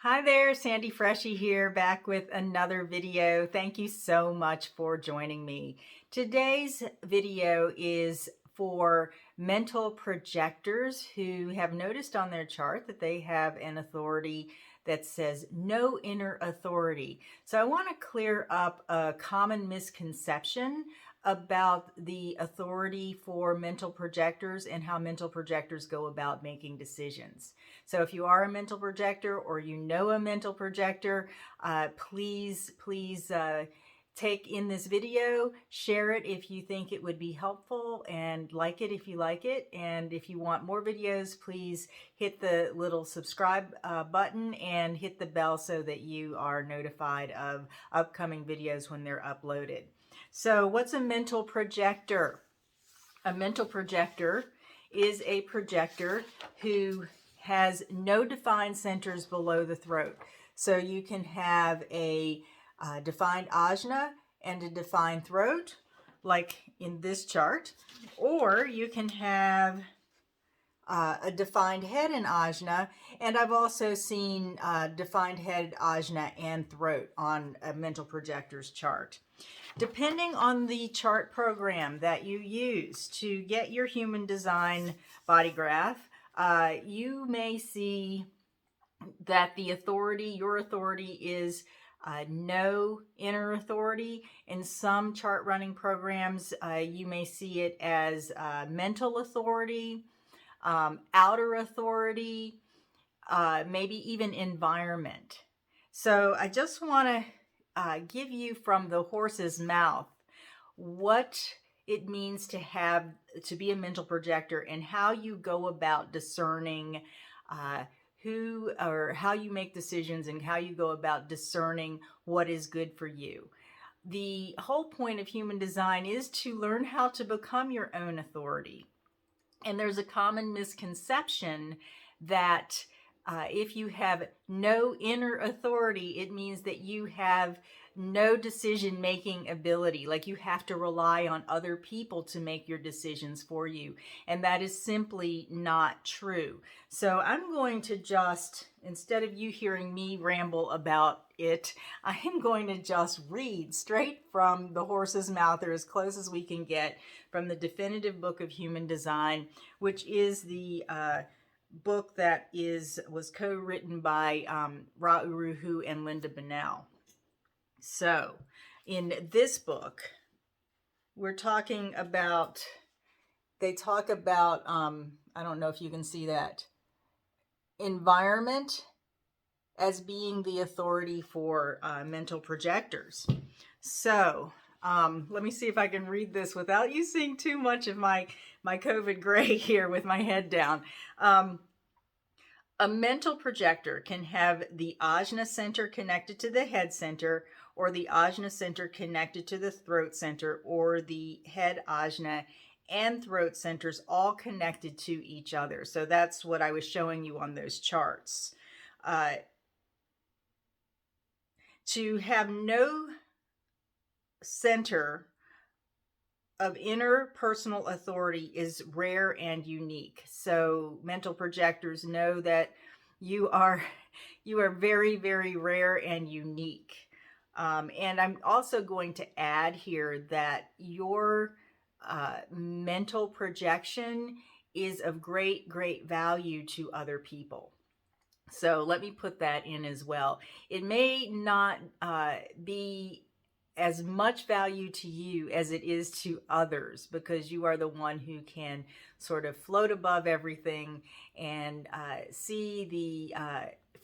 Hi there, Sandy Freshy here, back with another video. Thank you so much for joining me. Today's video is for mental projectors who have noticed on their chart that they have an authority that says no inner authority. So I want to clear up a common misconception about the authority for mental projectors and how mental projectors go about making decisions. So if you are a mental projector or you know a mental projector, please take in this video, share it if you think it would be helpful, and like it if you like it. And if you want more videos, please hit the little subscribe button and hit the bell so that you are notified of upcoming videos when they're uploaded. So what's a mental projector? A mental projector is a projector who has no defined centers below the throat. So you can have a defined ajna and a defined throat, like in this chart, or you can have a defined head and ajna, and I've also seen defined head, ajna, and throat on a mental projector's chart. Depending on the chart program that you use to get your human design body graph, you may see that the authority, your authority, is no inner authority. In some chart running programs, you may see it as mental authority, outer authority, maybe even environment. So I just want to give you from the horse's mouth what it means to be a mental projector and how you go about discerning who or how you make decisions and how you go about discerning what is good for you. The whole point of human design is to learn how to become your own authority. And there's a common misconception that if you have no inner authority, it means that you have no decision-making ability, like you have to rely on other people to make your decisions for you. And that is simply not true. So I'm going to just, instead of you hearing me ramble about it, I am going to just read straight from the horse's mouth, or as close as we can get, from the definitive book of human design, which is the book that was co-written by Ra Uru Hu and Linda Bunnell. So in this book, we're talking about, they talk about, I don't know if you can see that, environment as being the authority for mental projectors. So let me see if I can read this without you seeing too much of my COVID gray here with my head down. A mental projector can have the ajna center connected to the head center, or the ajna center connected to the throat center, or the head ajna and throat centers all connected to each other. So that's what I was showing you on those charts. To have no center of inner personal authority is rare and unique. So mental projectors know that you are very, very rare and unique. And I'm also going to add here that your mental projection is of great, great value to other people. So let me put that in as well. It may not be as much value to you as it is to others, because you are the one who can sort of float above everything and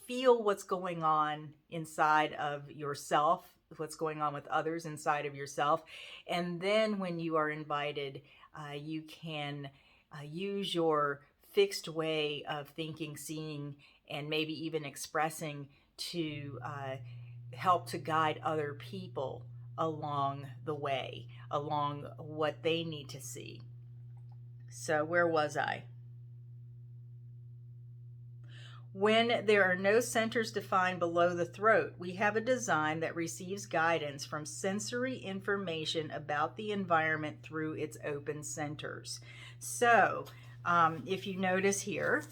feel what's going on inside of yourself, what's going on with others inside of yourself. And then when you are invited, you can use your fixed way of thinking, seeing, and maybe even expressing to help to guide other people along the way, along what they need to see. So where was I? When there are no centers defined below the throat, we have a design that receives guidance from sensory information about the environment through its open centers. So if you notice here,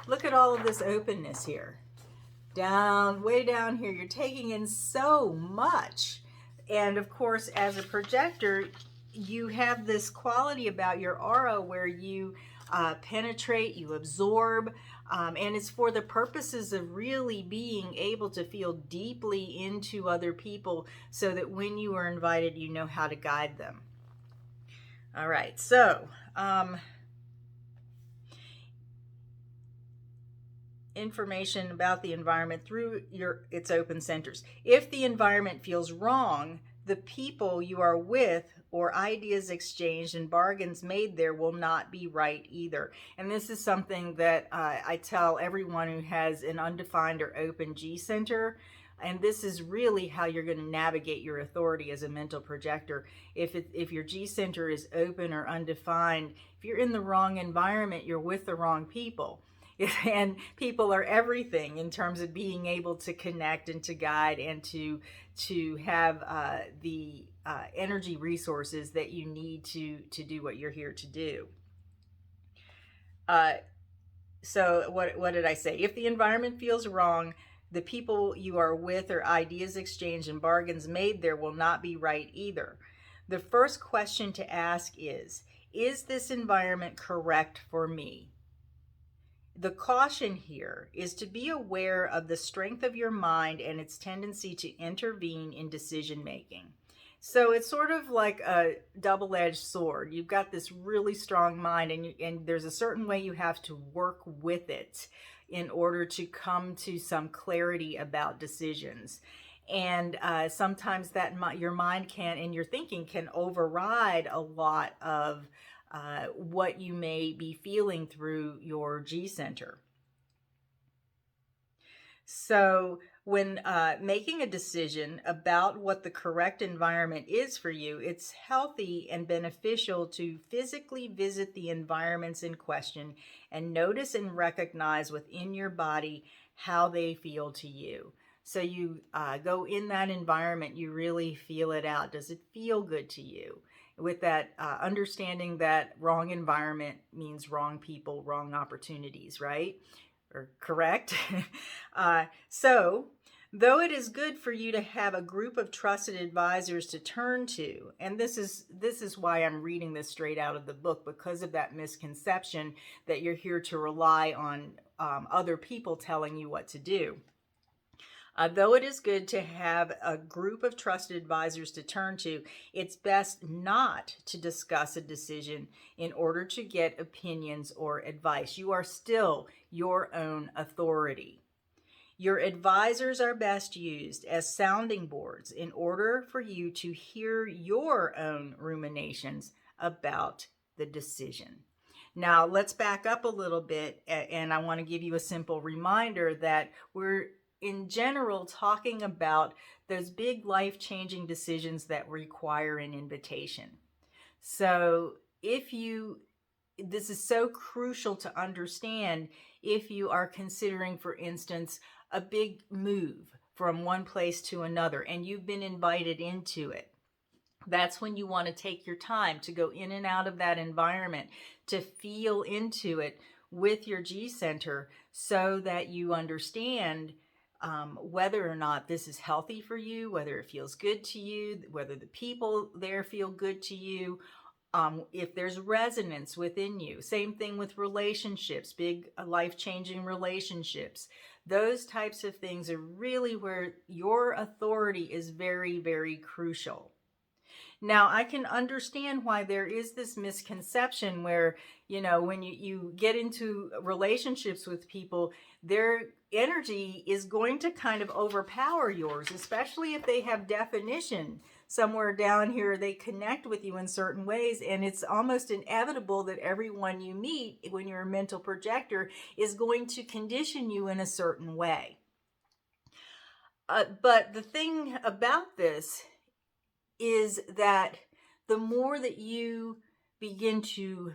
look at all of this openness here. down, way down here. You're taking in so much. And of course, as a projector, you have this quality about your aura where you penetrate, you absorb, and it's for the purposes of really being able to feel deeply into other people so that when you are invited, you know how to guide them. All right, so information about the environment through its open centers. If the environment feels wrong, the people you are with or ideas exchanged and bargains made there will not be right either. And this is something that I tell everyone who has an undefined or open G center. And this is really how you're going to navigate your authority as a mental projector. If your G center is open or undefined, if you're in the wrong environment, you're with the wrong people. And people are everything in terms of being able to connect and to guide and to have the energy resources that you need to do what you're here to do. So what did I say? If the environment feels wrong, the people you are with or ideas exchanged and bargains made there will not be right either. The first question to ask is this environment correct for me? The caution here is to be aware of the strength of your mind and its tendency to intervene in decision making. So it's sort of like a double-edged sword. You've got this really strong mind, and there's a certain way you have to work with it in order to come to some clarity about decisions. And sometimes that your mind can, and your thinking can override a lot of what you may be feeling through your G center. So when making a decision about what the correct environment is for you, it's healthy and beneficial to physically visit the environments in question and notice and recognize within your body how they feel to you. So you go in that environment, you really feel it out. Does it feel good to you? With that understanding that wrong environment means wrong people, wrong opportunities, right? Or correct? So, though it is good for you to have a group of trusted advisors to turn to, and this is why I'm reading this straight out of the book, because of that misconception that you're here to rely on other people telling you what to do. Though it is good to have a group of trusted advisors to turn to, it's best not to discuss a decision in order to get opinions or advice. You are still your own authority. Your advisors are best used as sounding boards in order for you to hear your own ruminations about the decision. Now, let's back up a little bit, and I want to give you a simple reminder that we're in general talking about those big life-changing decisions that require an invitation. So this is so crucial to understand if you are considering, for instance, a big move from one place to another and you've been invited into it. That's when you want to take your time to go in and out of that environment, to feel into it with your G center so that you understand whether or not this is healthy for you, whether it feels good to you, whether the people there feel good to you, if there's resonance within you. Same thing with relationships, big life-changing relationships. Those types of things are really where your authority is very, very crucial. Now, I can understand why there is this misconception where, when you get into relationships with people, their energy is going to kind of overpower yours, especially if they have definition somewhere down here. They connect with you in certain ways, and it's almost inevitable that everyone you meet when you're a mental projector is going to condition you in a certain way. But the thing about this is that the more that you begin to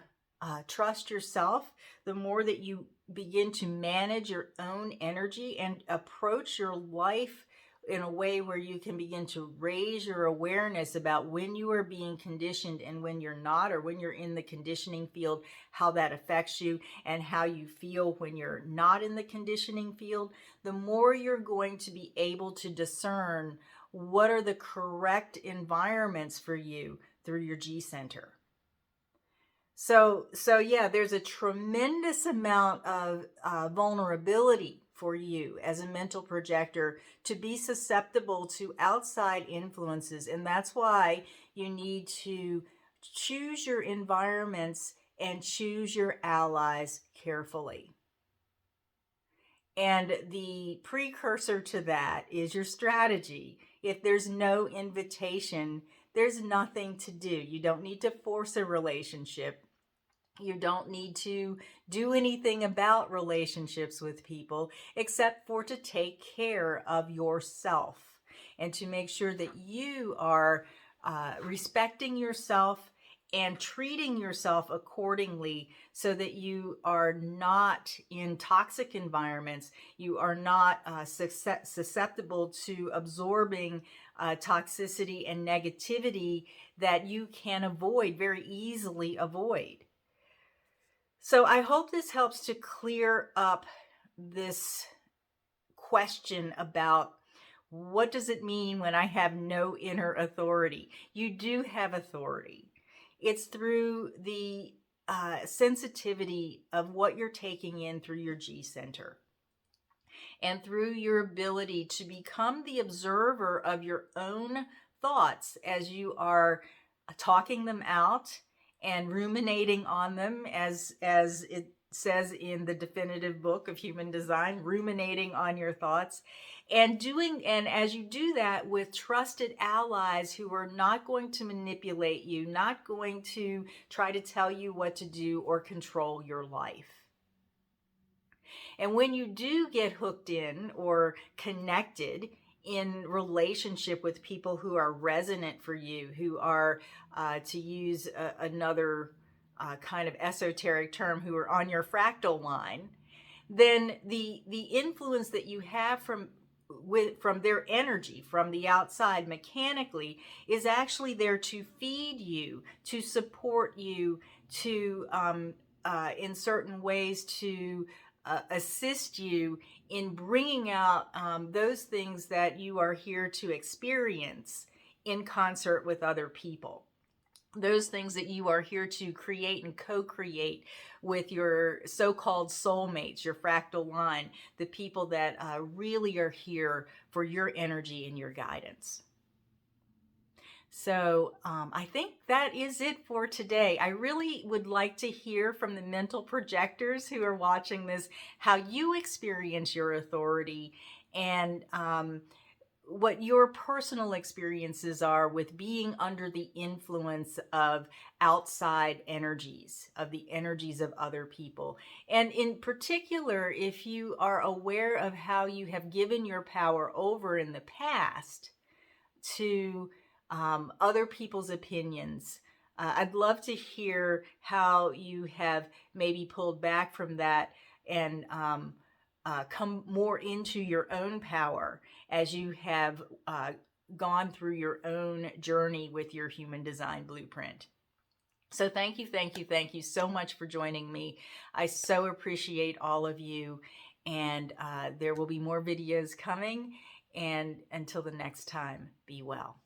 trust yourself, the more that you begin to manage your own energy and approach your life in a way where you can begin to raise your awareness about when you are being conditioned and when you're not, or when you're in the conditioning field, how that affects you and how you feel when you're not in the conditioning field, the more you're going to be able to discern what are the correct environments for you through your G center. So yeah, there's a tremendous amount of vulnerability for you as a mental projector to be susceptible to outside influences. And that's why you need to choose your environments and choose your allies carefully. And the precursor to that is your strategy. If there's no invitation, there's nothing to do. You don't need to force a relationship. You don't need to do anything about relationships with people except for to take care of yourself and to make sure that you are respecting yourself and treating yourself accordingly so that you are not in toxic environments. You are not susceptible to absorbing toxicity and negativity that you can avoid, very easily avoid. So I hope this helps to clear up this question about what does it mean when I have no inner authority? You do have authority. It's through the sensitivity of what you're taking in through your G center and through your ability to become the observer of your own thoughts as you are talking them out and ruminating on them, as it says in the definitive book of Human Design, ruminating on your thoughts, and as you do that with trusted allies who are not going to manipulate you, not going to try to tell you what to do or control your life. And when you do get hooked in or connected in relationship with people who are resonant for you, who are, to use another kind of esoteric term, who are on your fractal line, then the influence that you have from their energy from the outside mechanically is actually there to feed you, to support you, to in certain ways to assist you in bringing out those things that you are here to experience in concert with other people. Those things that you are here to create and co-create with your so-called soulmates, your fractal line, the people that really are here for your energy and your guidance. So I think that is it for today. I really would like to hear from the mental projectors who are watching this, how you experience your authority and what your personal experiences are with being under the influence of outside energies, of the energies of other people. And in particular, if you are aware of how you have given your power over in the past to other people's opinions. I'd love to hear how you have maybe pulled back from that and come more into your own power as you have gone through your own journey with your human design blueprint. So thank you so much for joining me. I so appreciate all of you, and there will be more videos coming. And until the next time, be well.